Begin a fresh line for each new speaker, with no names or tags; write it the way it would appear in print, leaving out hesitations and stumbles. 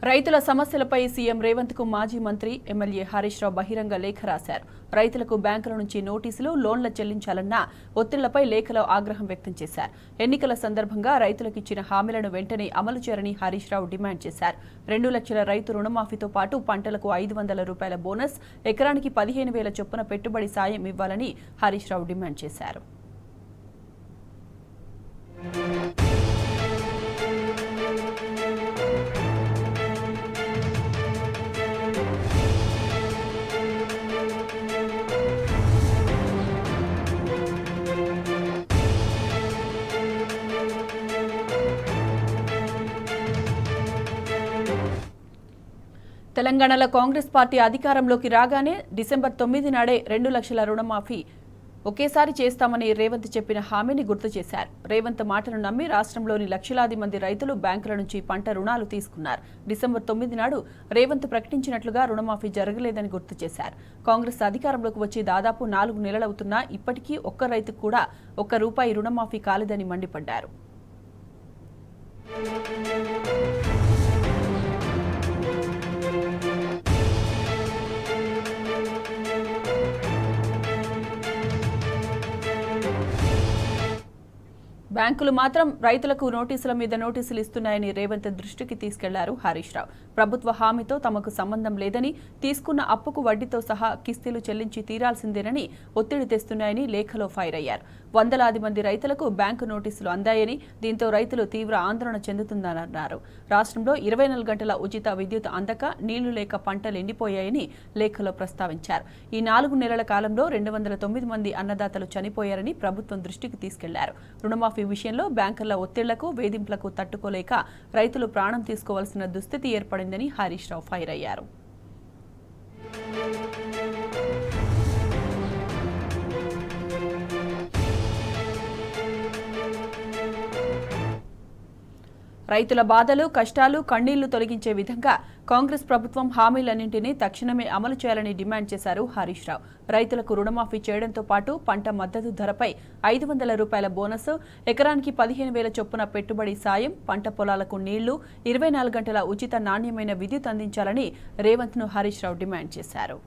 రైతుల సమస్యలపై సీఎం రేవంత్ కు మాజీ మంత్రి ఎమ్మెల్యే హరీష్ రావు బహిరంగ లేఖ రాశారు. రైతులకు బ్యాంకుల నుంచి నోటీసులు, లోన్ల చెల్లించాలన్న ఒత్తిళ్లపై లేఖలో ఆగ్రహం వ్యక్తం చేశారు. ఎన్నికల సందర్భంగా రైతులకు ఇచ్చిన హామీలను వెంటనే అమలు చేయాలని హరీష్ రావు డిమాండ్ చేశారు. 2 లక్షల రైతు రుణమాఫీతో పాటు పంటలకు 500 రూపాయల బోనస్, ఎకరానికి 15,000 చొప్పున పెట్టుబడి సాయం ఇవ్వాలని హరీష్ రావు డిమాండ్ చేశారు. తెలంగాణలో కాంగ్రెస్ పార్టీ అధికారంలోకి రాగానే డిసెంబర్ 9 నాడే 2 లక్షల రుణమాఫీ ఒకేసారి చేస్తామని రేవంత్ చెప్పిన హామీని గుర్తు చేశారు. రేవంత్ మాటను నమ్మి రాష్ట్రంలోని లక్షలాది మంది రైతులు బ్యాంకుల నుంచి పంట రుణాలు తీసుకున్నారు. డిసెంబర్ 9 నాడు రేవంత్ ప్రకటించినట్లుగా రుణమాఫీ జరగలేదని గుర్తు చేశారు. కాంగ్రెస్ అధికారంలోకి వచ్చి దాదాపు 4 నెలలవుతున్నా ఇప్పటికీ ఒక్క రైతుకు కూడా ₹1 రుణమాఫీ కాలేదని మండిపడ్డారు. బ్యాంకులు మాత్రం రైతులకు నోటీసుల మీద నోటీసులు ఇస్తున్నాయని రేవంత్ దృష్టికి తీసుకెళ్లారు హరీష్ రావు. ప్రభుత్వ హామీతో తమకు సంబంధం లేదని, తీసుకున్న అప్పుకు వడ్డీతో సహా కిస్తీలు చెల్లించి తీరాల్సిందేనని ఒత్తిడి తెస్తున్నాయని లేఖలో ఫైర్ అయ్యారు. వందలాది మంది రైతులకు బ్యాంకు నోటీసులు అందాయని, దీంతో రైతులు తీవ్ర ఆందోళన చెందుతుందన్నారు. రాష్ట్రంలో 24 గంటల ఉచిత విద్యుత్ అందక, నీళ్లు లేక పంటలు ఎండిపోయాయని లేఖలో ప్రస్తావించారు. ఈ 4 నెలల కాలంలో 209 మంది అన్నదాతలు చనిపోయారని ప్రభుత్వం దృష్టికి తీసుకెళ్లారు. రుణమాఫీ విషయంలో బ్యాంకర్ల ఒత్తిళ్లకు, వేధింపులకు తట్టుకోలేక రైతులు ప్రాణం తీసుకోవాల్సిన దుస్థితి ఏర్పడిందని హరీష్ రావు ఫైర్ అయ్యారు. రైతుల బాధలు, కష్టాలు, కన్నీళ్లు తొలగించే విధంగా కాంగ్రెస్ ప్రభుత్వం హామీలన్నింటినీ తక్షణమే అమలు చేయాలని డిమాండ్ చేశారు హరీష్ రావు. రైతులకు రుణమాఫీ చేయడంతో పాటు పంట మద్దతు ధరపై 500 రూపాయల బోనస్, ఎకరానికి 15,000 చొప్పున పెట్టుబడి సాయం, పంట పొలాలకు నీళ్లు, 24 గంటల ఉచిత నాణ్యమైన విద్యుత్ అందించాలని రేవంత్ను హరీష్ రావు డిమాండ్ చేశారు.